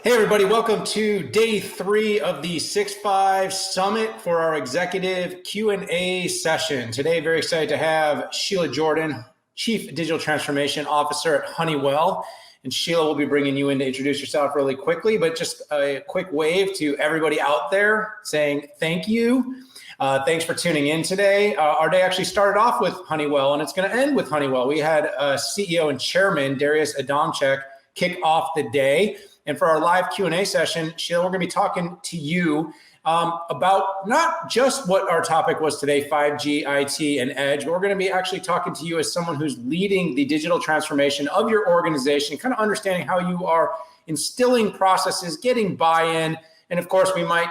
Hey everybody, welcome to day 3 of the 6.5 Summit for our executive Q&A session. Today, very excited to have Sheila Jordan, Chief Digital Transformation Officer at Honeywell. And Sheila will be bringing you in to introduce yourself really quickly, but just a quick wave to everybody out there saying thank you. Thanks for tuning in today. Our day actually started off with Honeywell and it's going to end with Honeywell. We had CEO and Chairman Darius Adamczyk kick off the day. And for our live Q&A session, Sheila, we're going to be talking to you about not just what our topic was today, 5G, IT, and Edge, but we're going to be actually talking to you as someone who's leading the digital transformation of your organization, kind of understanding how you are instilling processes, getting buy-in, and of course, we might,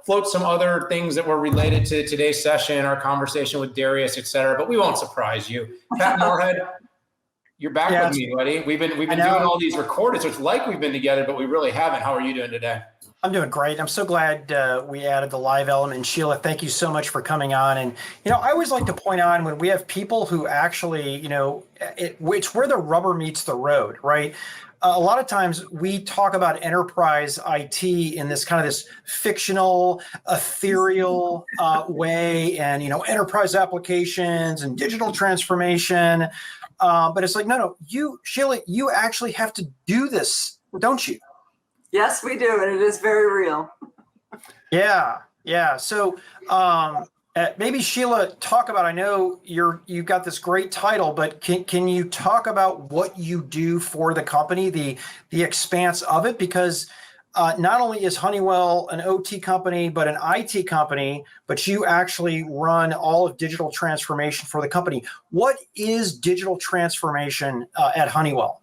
float some other things that were related to today's session, our conversation with Darius, et cetera, but we won't surprise you. Pat Moorhead, you're back with me, buddy. We've been doing all these recorded, so it's like we've been together, but we really haven't. How are you doing today? I'm doing great. I'm so glad we added the live element. And Sheila, thank you so much for coming on. And, I always like to point on when we have people who actually, it's where the rubber meets the road, right? A lot of times we talk about enterprise IT in this kind of this fictional, ethereal way and, enterprise applications and digital transformation. But it's like, no, Sheila, you actually have to do this, don't you? Yes, we do. And it is very real. Yeah. So maybe Sheila, talk about, I know you've got this great title, but can you talk about what you do for the company, the expanse of it? Because not only is Honeywell an OT company, but an IT company, but you actually run all of digital transformation for the company. What is digital transformation at Honeywell?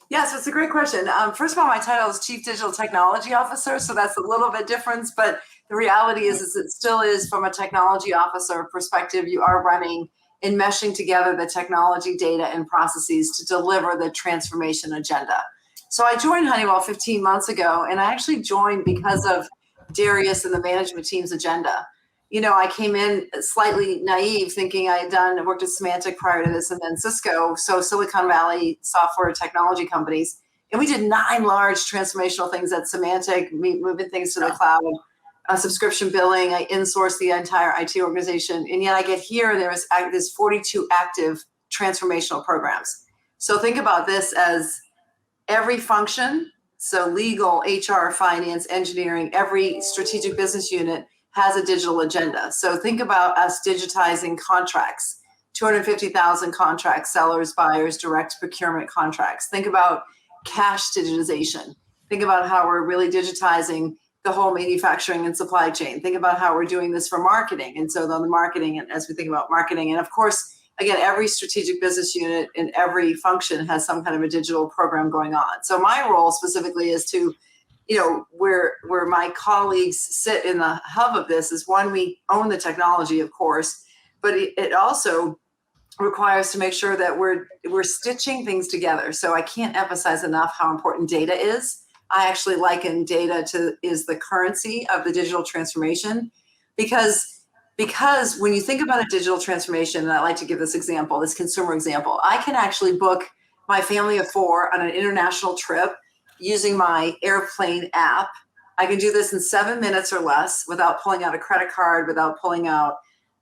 Yes, it's a great question. First of all, my title is Chief Digital Technology Officer, so that's a little bit different, but the reality is it still is from a technology officer perspective. You are running and meshing together the technology, data, and processes to deliver the transformation agenda. So I joined Honeywell 15 months ago, and I actually joined because of Darius and the management team's agenda. I came in slightly naive, thinking I had worked at Symantec prior to this, and then Cisco, so Silicon Valley software technology companies. And we did 9 large transformational things at Symantec, moving things to the cloud, subscription billing. I insourced the entire IT organization. And yet I get here, and there's 42 active transformational programs. So think about this as every function, so legal, HR, finance, engineering, every strategic business unit has a digital agenda. So think about us digitizing contracts, 250,000 contracts, sellers, buyers, direct procurement contracts. Think about cash digitization. Think about how we're really digitizing the whole manufacturing and supply chain. Think about how we're doing this for marketing. And so on the marketing, and as we think about marketing, and of course, again, every strategic business unit and every function has some kind of a digital program going on. So my role specifically is to, where my colleagues sit in the hub of this is, one, we own the technology, of course, but it also requires to make sure that we're stitching things together. So I can't emphasize enough how important data is. I actually liken data is the currency of the digital transformation, because when you think about a digital transformation, and I like to give this example, this consumer example, I can actually book my family of 4 on an international trip using my airplane app. I can do this in 7 minutes or less without pulling out a credit card, without pulling out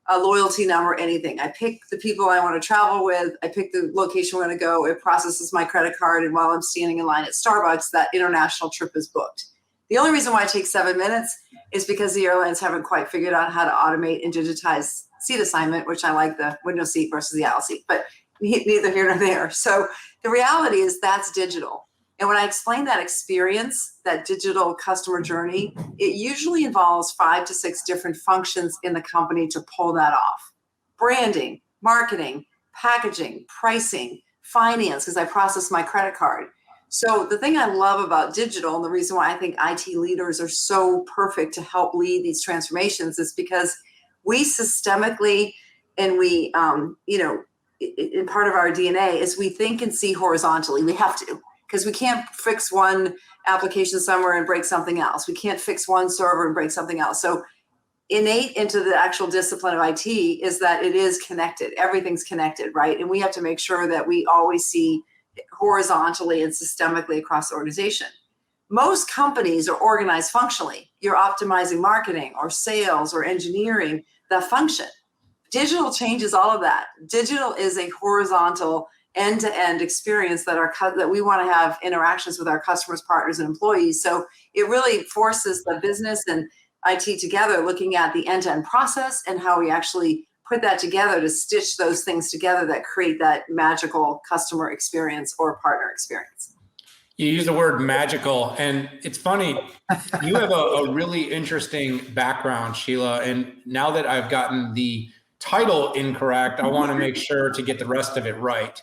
a loyalty number, anything. I pick the people I want to travel with. I pick the location we're going to go. It processes my credit card. And while I'm standing in line at Starbucks, that international trip is booked. The only reason why it takes 7 minutes is because the airlines haven't quite figured out how to automate and digitize seat assignment, which I like the window seat versus the aisle seat, but neither here nor there. So the reality is that's digital. And when I explain that experience, that digital customer journey, it usually involves 5 to 6 different functions in the company to pull that off. Branding, marketing, packaging, pricing, finance, because I process my credit card. So the thing I love about digital, and the reason why I think IT leaders are so perfect to help lead these transformations, is because we systemically, and we, in part of our DNA is we think and see horizontally. We have to, because we can't fix one application somewhere and break something else. We can't fix one server and break something else. So innate into the actual discipline of IT is that it is connected. Everything's connected, right? And we have to make sure that we always see horizontally and systemically across the organization. most companies are organized functionally. You're optimizing marketing or sales or engineering, the function. Digital changes all of that. Digital is a horizontal end-to-end experience that we want to have interactions with our customers, partners, and employees. So it really forces the business and IT together, looking at the end-to-end process and how we actually put that together to stitch those things together that create that magical customer experience or partner experience. You use the word magical, and it's funny, you have a really interesting background, Sheila, and now that I've gotten the title incorrect, I want to make sure to get the rest of it right.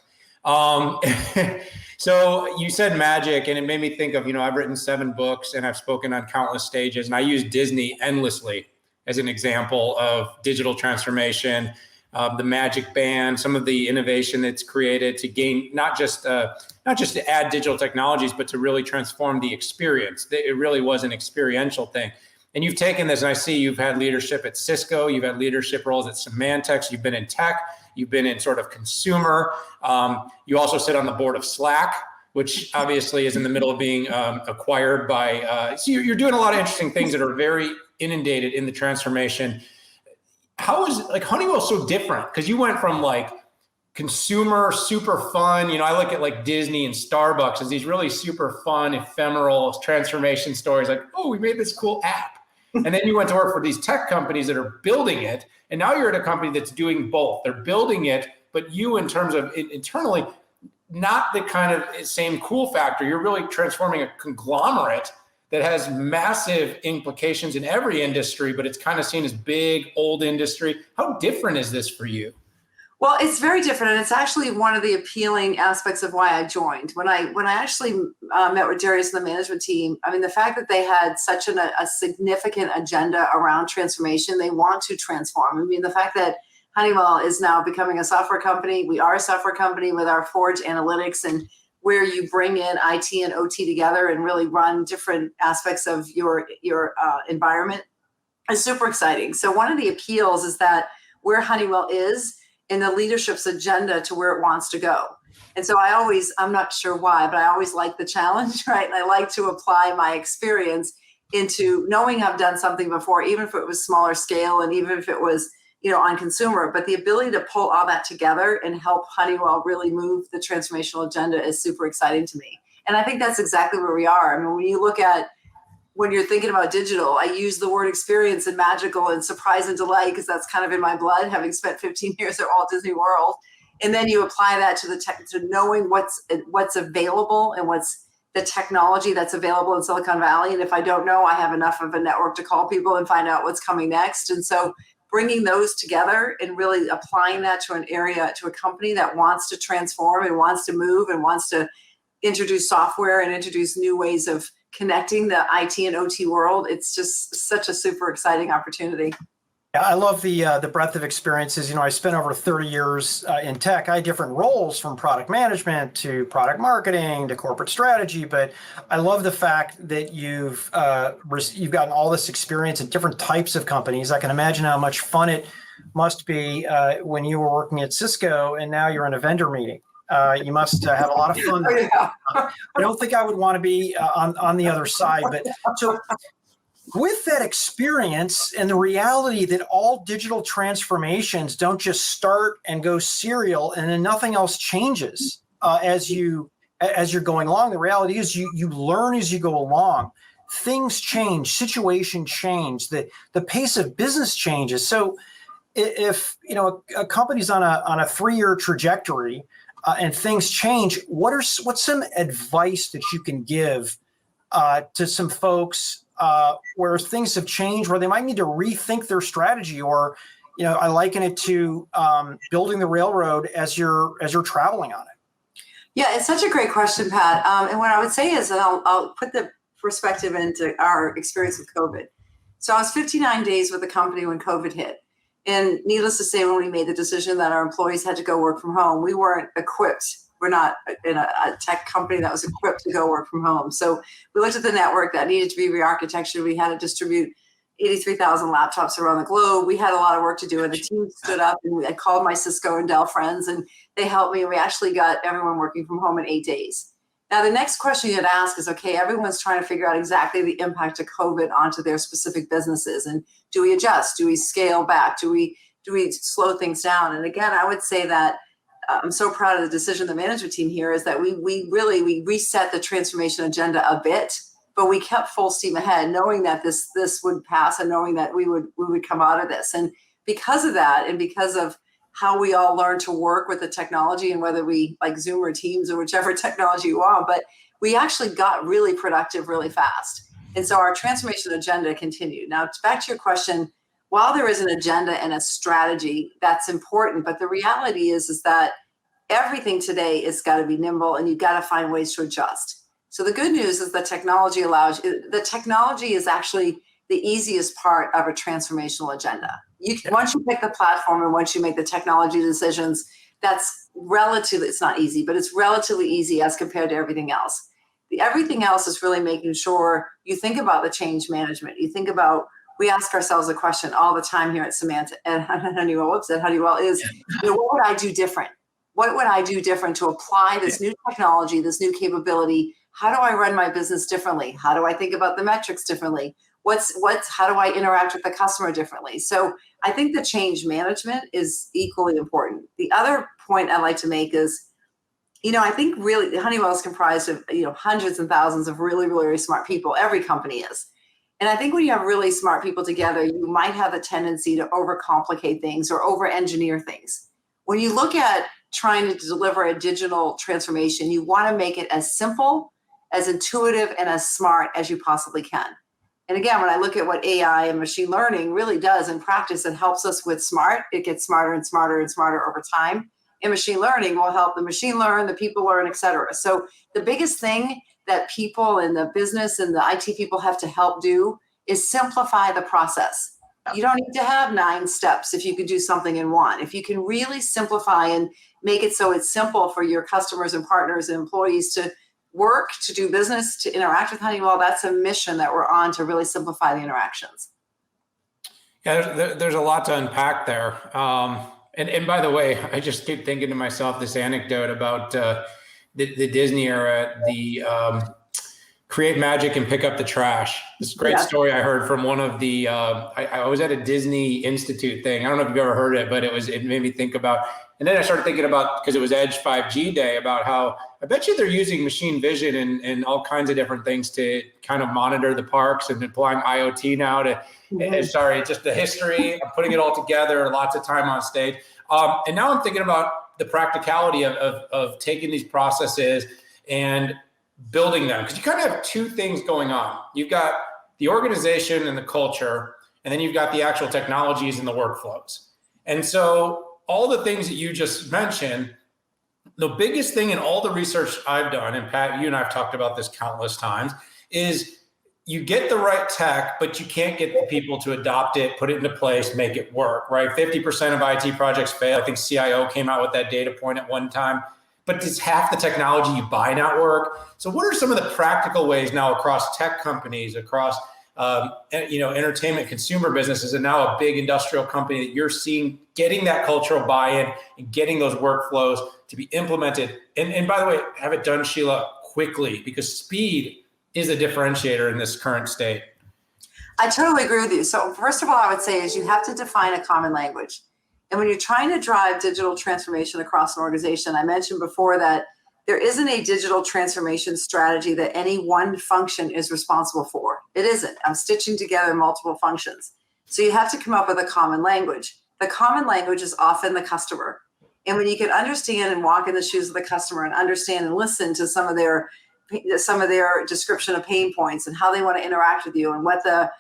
So you said magic, and it made me think of, I've written 7 books and I've spoken on countless stages, and I use Disney endlessly as an example of digital transformation, the magic band, some of the innovation that's created to gain, not just to add digital technologies, but to really transform the experience. It really was an experiential thing. And you've taken this, and I see you've had leadership at Cisco, you've had leadership roles at Symantec, you've been in tech, you've been in sort of consumer. You also sit on the board of Slack, which obviously is in the middle of being acquired by, so you're doing a lot of interesting things that are very inundated in the transformation. How is Honeywell so different? Because you went from consumer, super fun, I look at Disney and Starbucks as these really super fun, ephemeral transformation stories, oh, we made this cool app. And then you went to work for these tech companies that are building it. And now you're at a company that's doing both. They're building it, but you, in terms of internally, not the kind of same cool factor. You're really transforming a conglomerate that has massive implications in every industry, but it's kind of seen as big, old industry. How different is this for you? Well, it's very different, and it's actually one of the appealing aspects of why I joined. When I actually met with Darius and the management team, the fact that they had such a significant agenda around transformation, they want to transform. The fact that Honeywell is now becoming a software company, we are a software company with our Forge analytics, and where you bring in IT and OT together and really run different aspects of your environment is super exciting. So one of the appeals is that where Honeywell is in the leadership's agenda to where it wants to go. And so I'm not sure why, but I always like the challenge, right? And I like to apply my experience into knowing I've done something before, even if it was smaller scale and even if it was, on consumer, but the ability to pull all that together and help Honeywell really move the transformational agenda is super exciting to me. And I think that's exactly where we are. When you're thinking about digital, I use the word experience and magical and surprise and delight because that's kind of in my blood, having spent 15 years at Walt Disney World. And then you apply that to to knowing what's available and what's the technology that's available in Silicon Valley. And if I don't know, I have enough of a network to call people and find out what's coming next. And so bringing those together and really applying that to an area, to a company that wants to transform and wants to move and wants to introduce software and introduce new ways of connecting the IT and OT world, it's just such a super exciting opportunity. Yeah, I love the breadth of experiences. I spent over 30 years in tech. I had different roles from product management to product marketing to corporate strategy. But I love the fact that you've gotten all this experience at different types of companies. I can imagine how much fun it must be when you were working at Cisco and now you're in a vendor meeting. You must have a lot of fun. Yeah. I don't think I would want to be on the other side. But so with that experience and the reality that all digital transformations don't just start and go serial and then nothing else changes as you're going along, the reality is you learn as you go along. Things change, situation change, the pace of business changes. So if a company's on a 3-year trajectory and things change, what's some advice that you can give to some folks where things have changed, where they might need to rethink their strategy, or I liken it to building the railroad as you're traveling on it? Yeah, it's such a great question, Pat. And what I would say is, and I'll put the perspective into our experience with COVID. So I was 59 days with the company when COVID hit. And needless to say, when we made the decision that our employees had to go work from home, we weren't equipped. We're not in a tech company that was equipped to go work from home. So we looked at the network that needed to be re-architectured. We had to distribute 83,000 laptops around the globe. We had a lot of work to do, and the team stood up, and I called my Cisco and Dell friends, and they helped me. And we actually got everyone working from home in 8 days. Now, the next question you'd ask is, okay, everyone's trying to figure out exactly the impact of COVID onto their specific businesses. And do we adjust? Do we scale back? Do we slow things down? And again, I would say that I'm so proud of the decision the management team here is that we reset the transformation agenda a bit, but we kept full steam ahead, knowing that this would pass and knowing that we would come out of this. And because of that, and because of how we all learn to work with the technology, and whether we like Zoom or Teams or whichever technology you want, but we actually got really productive really fast. And so our transformation agenda continued. Now, back to your question, while there is an agenda and a strategy, that's important, but the reality is that everything today is got to be nimble and you've got to find ways to adjust. So the good news is the technology is actually the easiest part of a transformational agenda. Once you pick the platform and once you make the technology decisions, that's relatively, it's not easy, but it's relatively easy as compared to everything else. Everything else is really making sure you think about the change management. You think about, we ask ourselves a question all the time here at Honeywell is, what would I do different? What would I do different to apply this new technology, this new capability? How do I run my business differently? How do I think about the metrics differently? How do I interact with the customer differently? So I think the change management is equally important. The other point I'd like to make is, I think really Honeywell is comprised of, hundreds and thousands of really, really, really smart people. Every company is. And I think when you have really smart people together, you might have a tendency to overcomplicate things or over-engineer things. When you look at trying to deliver a digital transformation, you want to make it as simple, as intuitive, and as smart as you possibly can. And again, when I look at what AI and machine learning really does in practice, it helps us with smart. It gets smarter and smarter and smarter over time. And machine learning will help the machine learn, the people learn, et cetera. So the biggest thing that people in the business and the IT people have to help do is simplify the process. You don't need to have 9 steps if you could do something in 1. If you can really simplify and make it so it's simple for your customers and partners and employees to work, to do business, to interact with Honeywell, that's a mission that we're on to really simplify the interactions. Yeah, there's a lot to unpack there. And by the way, I just keep thinking to myself this anecdote about the Disney era, the create magic and pick up the trash. This great story I heard from one of the, I was at a Disney Institute thing. I don't know if you've ever heard it, but it made me think about, and then I started thinking about, because it was Edge 5G day, about how I bet you they're using machine vision and all kinds of different things to kind of monitor the parks and applying IoT now to, just the history of putting it all together, lots of time on stage. And now I'm thinking about the practicality of taking these processes and building them, because you kind of have 2 things going on. You've got the organization and the culture, and then you've got the actual technologies and the workflows. And so all the things that you just mentioned, the biggest thing in all the research I've done, and Pat, you and I have talked about this countless times, is you get the right tech, but you can't get the people to adopt it, put it into place, make it work, right? 50% of IT projects fail. I think CIO came out with that data point at one time. But does half the technology you buy not work? So what are some of the practical ways now across tech companies, across entertainment, consumer businesses, and now a big industrial company that you're seeing getting that cultural buy-in and getting those workflows to be implemented? And by the way, have it done, Sheila, quickly, because speed is a differentiator in this current state. I totally agree with you. So first of all, I would say is you have to define a common language. And when you're trying to drive digital transformation across an organization, I mentioned before that there isn't a digital transformation strategy that any one function is responsible for. It isn't. I'm stitching together multiple functions. So you have to come up with a common language. The common language is often the customer. And when you can understand and walk in the shoes of the customer and understand and listen to some of their description of pain points and how they want to interact with you and what the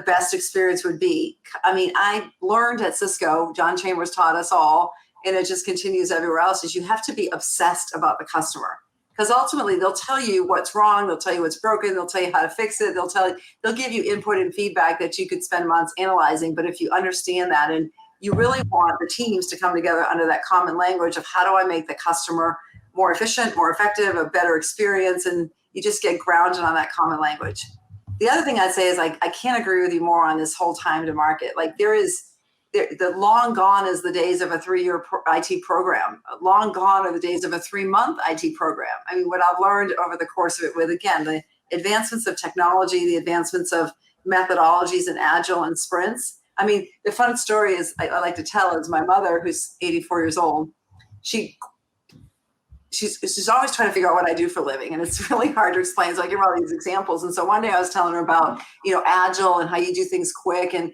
best experience would be. I mean, I learned at Cisco, John Chambers taught us all, and it just continues everywhere else, is you have to be obsessed about the customer. Because ultimately they'll tell you what's wrong, they'll tell you what's broken, they'll tell you how to fix it, they'll give you input and feedback that you could spend months analyzing. But if you understand that, and you really want the teams to come together under that common language of how do I make the customer more efficient, more effective, a better experience, and you just get grounded on that common language. The other thing I'd say is I can't agree with you more on this whole time to market. Like there is the long gone is the days of a 3-year IT program. Long gone are the days of a 3-month IT program. I mean, what I've learned over the course of it with, again, the advancements of technology, the advancements of methodologies and agile and sprints. I mean, the fun story is I like to tell is my mother, who's 84 years old, she's always trying to figure out what I do for a living, and it's really hard to explain. So I give her all these examples. And so one day I was telling her about, agile and how you do things quick. And,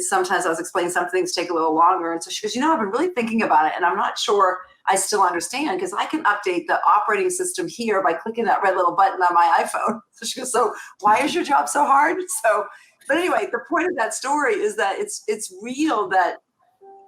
sometimes I was explaining some things take a little longer. And so she goes, I've been really thinking about it, and I'm not sure I still understand, because I can update the operating system here by clicking that red little button on my iPhone. So she goes, so why is your job so hard? But anyway, the point of that story is that it's real that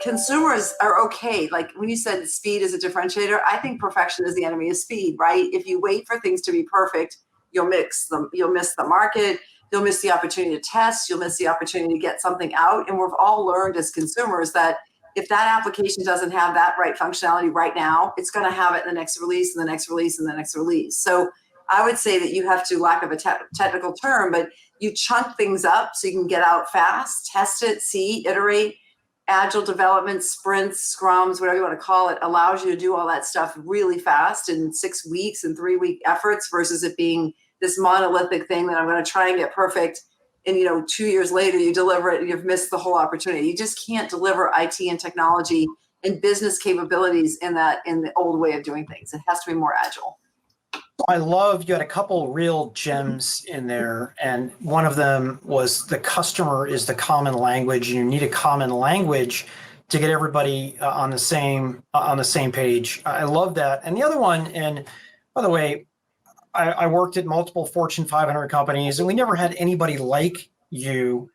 consumers are okay. Like when you said speed is a differentiator, I think perfection is the enemy of speed, right? If you wait for things to be perfect, you'll miss the market, you'll miss the opportunity to test, you'll miss the opportunity to get something out. And we've all learned as consumers that if that application doesn't have that right functionality right now, it's going to have it in the next release and the next release and the next release. So I would say that you have to, lack of a technical term, but you chunk things up so you can get out fast, test it, see, iterate. Agile development, sprints, scrums, whatever you want to call it, allows you to do all that stuff really fast in 6 weeks and 3-week efforts versus it being this monolithic thing that I'm going to try and get perfect. And 2 years later, you deliver it and you've missed the whole opportunity. You just can't deliver IT and technology and business capabilities in the old way of doing things. It has to be more agile. I love you had a couple real gems in there, and one of them was the customer is the common language. You need a common language to get everybody on the same page. I love that. And the other one, and by the way, I worked at multiple Fortune 500 companies, and we never had anybody like you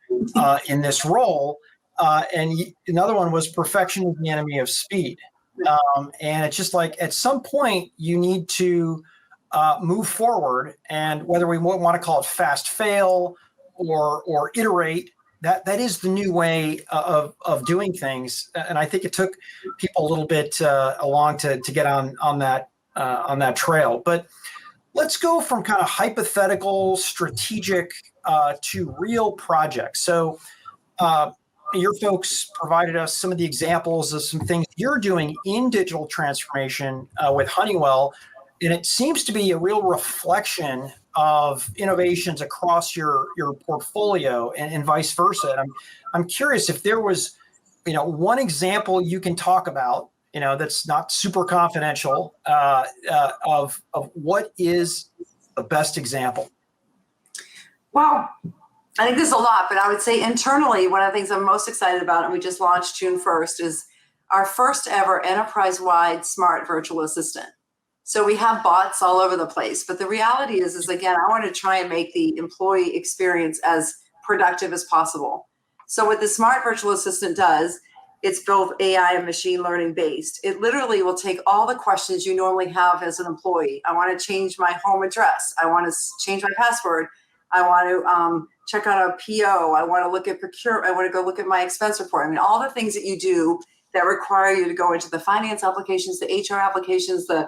in this role. And another one was perfection is the enemy of speed. And it's just like at some point you need to move forward, and whether we want to call it fast fail or iterate, that is the new way of doing things. And I think it took people a little bit along to get on that trail. But let's go from kind of hypothetical, strategic to real projects. So your folks provided us some of the examples of some things you're doing in digital transformation with Honeywell. And it seems to be a real reflection of innovations across your portfolio and vice versa. And I'm curious if there was, one example you can talk about, that's not super confidential of what is the best example. Well, I think there's a lot, but I would say internally, one of the things I'm most excited about, and we just launched June 1st, is our first ever enterprise-wide smart virtual assistant. So we have bots all over the place, but the reality is again, I want to try and make the employee experience as productive as possible. So what the smart virtual assistant does, it's both AI and machine learning based. It literally will take all the questions you normally have as an employee. I want to change my home address. I want to change my password. I want to check on a PO. I want to look at procure. I want to go look at my expense report. I mean, all the things that you do that require you to go into the finance applications, the HR applications, the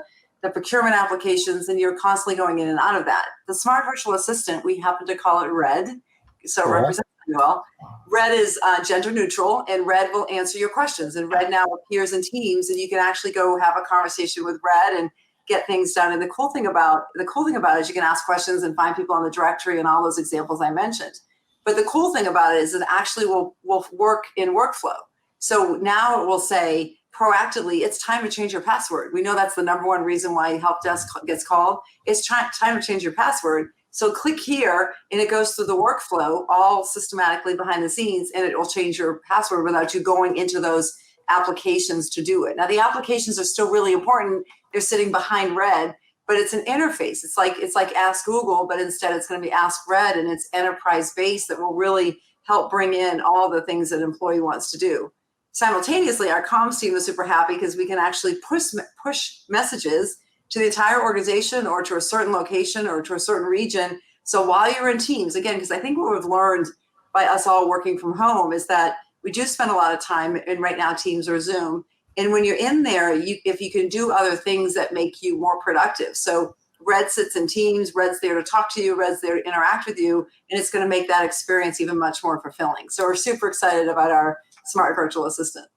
procurement applications, and you're constantly going in and out of that. The smart virtual assistant, we happen to call it RED. So it represents well. RED is gender neutral, and RED will answer your questions. And RED now appears in Teams, and you can actually go have a conversation with RED and get things done. And the cool thing about it is you can ask questions and find people on the directory and all those examples I mentioned. But the cool thing about it is it actually will work in workflow. So now it will say proactively, it's time to change your password. We know that's the number one reason why help desk gets called. It's time to change your password. So click here, and it goes through the workflow all systematically behind the scenes, and it will change your password without you going into those applications to do it. Now, the applications are still really important. They're sitting behind RED, but it's an interface. It's like Ask Google, but instead it's going to be Ask RED, and it's enterprise-based that will really help bring in all the things that an employee wants to do. Simultaneously, our comms team is super happy because we can actually push messages to the entire organization or to a certain location or to a certain region. So while you're in Teams, again, because I think what we've learned by us all working from home is that we do spend a lot of time in right now Teams or Zoom. And when you're in there, if you can do other things that make you more productive. So RED sits in Teams, RED's there to talk to you, RED's there to interact with you, and it's going to make that experience even much more fulfilling. So we're super excited about our smart virtual assistant.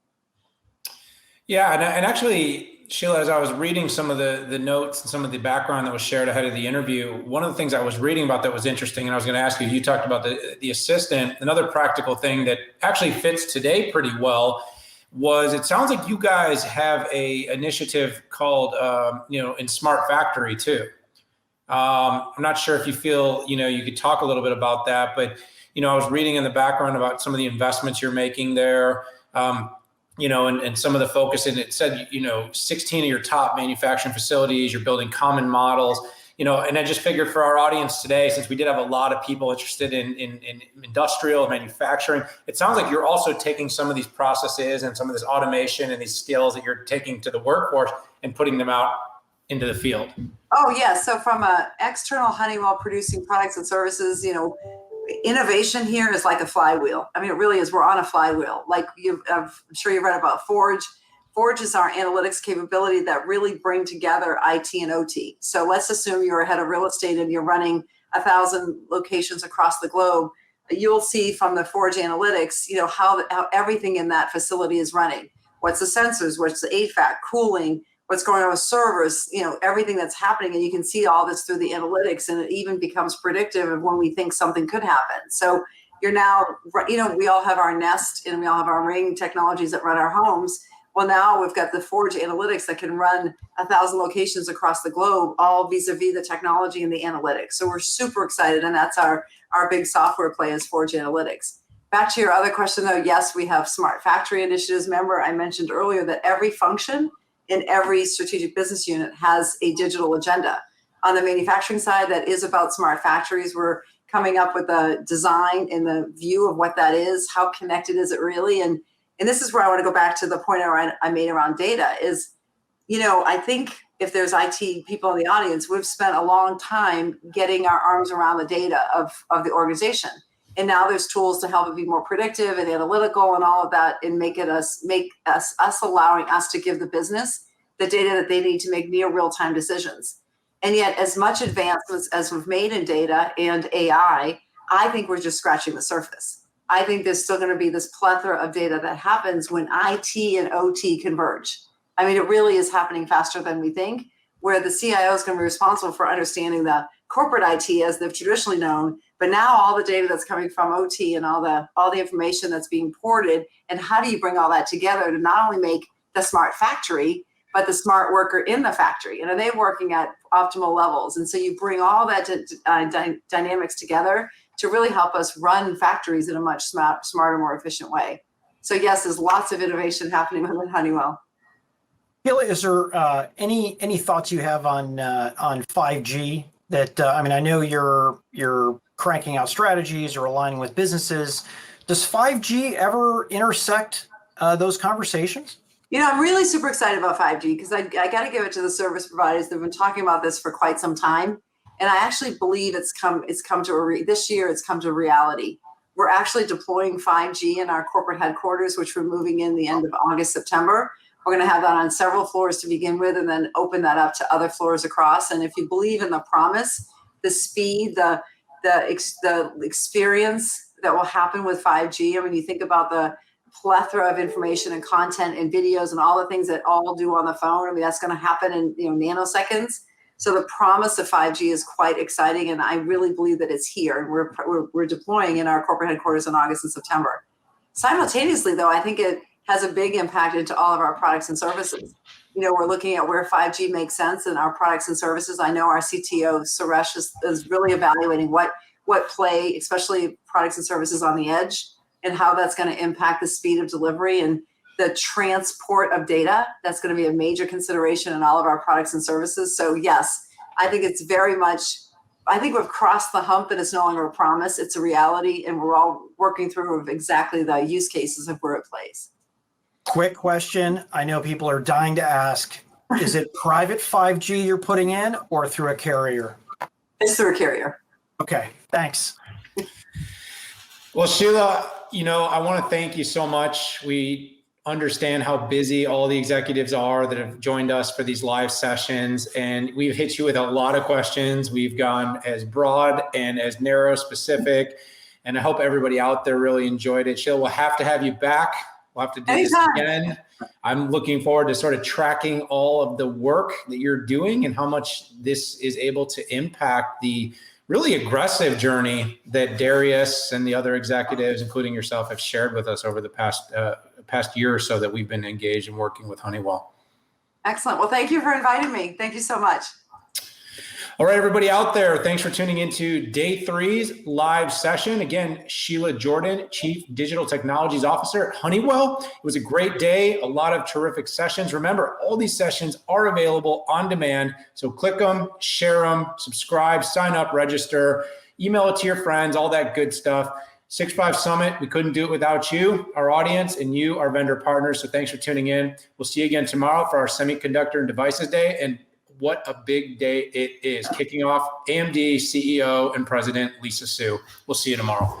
Yeah, and actually, Sheila, as I was reading some of the notes and some of the background that was shared ahead of the interview, one of the things I was reading about that was interesting, and I was going to ask you, you talked about the assistant. Another practical thing that actually fits today pretty well was, it sounds like you guys have a initiative called, in Smart Factory too. I'm not sure if you feel, you could talk a little bit about that, but, I was reading in the background about some of the investments you're making there. And some of the focus, and it said, 16 of your top manufacturing facilities, you're building common models, and I just figured for our audience today, since we did have a lot of people interested in industrial manufacturing, it sounds like you're also taking some of these processes and some of this automation and these skills that you're taking to the workforce and putting them out into the field. Oh, yeah. So from an external Honeywell producing products and services, innovation here is like a flywheel. I mean, it really is. We're on a flywheel. Like I'm sure you've read about Forge. Forge is our analytics capability that really bring together IT and OT. So let's assume you're a head of real estate and you're running 1,000 locations across the globe. You'll see from the Forge analytics, how everything in that facility is running. What's the sensors? What's the HVAC, cooling? What's going on with servers, everything that's happening. And you can see all this through the analytics, and it even becomes predictive of when we think something could happen. So you're now, we all have our Nest and we all have our Ring technologies that run our homes. Well, now we've got the Forge analytics that can run 1,000 locations across the globe, all vis-a-vis the technology and the analytics. So we're super excited. And that's our big software play is Forge analytics. Back to your other question though, yes, we have smart factory initiatives. Remember, I mentioned earlier that every function in every strategic business unit has a digital agenda. On the manufacturing side, that is about smart factories. We're coming up with a design and the view of what that is. How connected is it really? And this is where I want to go back to the point I made around data is, I think if there's IT people in the audience, we've spent a long time getting our arms around the data of the organization. And now there's tools to help it be more predictive and analytical and all of that, and make us allowing us to give the business the data that they need to make near real-time decisions. And yet, as much advancements as we've made in data and AI, I think we're just scratching the surface. I think there's still going to be this plethora of data that happens when IT and OT converge. I mean, it really is happening faster than we think, where the CIO is going to be responsible for understanding the corporate IT as they've traditionally known, but now all the data that's coming from OT and all the information that's being ported, and how do you bring all that together to not only make the smart factory, but the smart worker in the factory? And are they working at optimal levels? And so you bring all that dynamics together to really help us run factories in a much smarter, more efficient way. So yes, there's lots of innovation happening within Honeywell. Sheila, is there any thoughts you have on 5G? That I know you're cranking out strategies or aligning with businesses. Does 5G ever intersect those conversations? I'm really super excited about 5G because I got to give it to the service providers. They've been talking about this for quite some time, and I actually believe this year it's come to reality. We're actually deploying 5G in our corporate headquarters, which we're moving in the end of August, September. We're going to have that on several floors to begin with, and then open that up to other floors across. And if you believe in the promise, the speed, the experience that will happen with 5G, you think about the plethora of information and content and videos and all the things that all do on the phone. That's going to happen in nanoseconds. So the promise of 5G is quite exciting, and I really believe that it's here. And we're deploying in our corporate headquarters in August and September. Simultaneously, though, I think it has a big impact into all of our products and services. We're looking at where 5G makes sense in our products and services. I know our CTO, Suresh, is really evaluating what play, especially products and services on the edge, and how that's going to impact the speed of delivery and the transport of data. That's going to be a major consideration in all of our products and services. So yes, I think it's very much, I think we've crossed the hump and it's no longer a promise, it's a reality, and we're all working through exactly the use cases of where it plays. Quick question. I know people are dying to ask, is it private 5G you're putting in or through a carrier? It's through a carrier. Okay, thanks. Well, Sheila, I want to thank you so much. We understand how busy all the executives are that have joined us for these live sessions, and we've hit you with a lot of questions. We've gone as broad and as narrow specific, and I hope everybody out there really enjoyed it. Sheila, we'll have to have you back We'll have to do Anytime. this again. I'm looking forward to sort of tracking all of the work that you're doing and how much this is able to impact the really aggressive journey that Darius and the other executives, including yourself, have shared with us over the past year or so that we've been engaged in working with Honeywell. Excellent. Well, thank you for inviting me. Thank you so much. All right, everybody out there, thanks for tuning into day 3's live session. Again, Sheila Jordan, Chief Digital Technologies Officer at Honeywell. It was a great day, a lot of terrific sessions. Remember, all these sessions are available on demand. So click them, share them, subscribe, sign up, register, email it to your friends, all that good stuff. 6.5 Summit, we couldn't do it without you, our audience, and you, our vendor partners. So thanks for tuning in. We'll see you again tomorrow for our Semiconductor and Devices Day. And what a big day it is, kicking off AMD CEO and President Lisa Su. We'll see you tomorrow.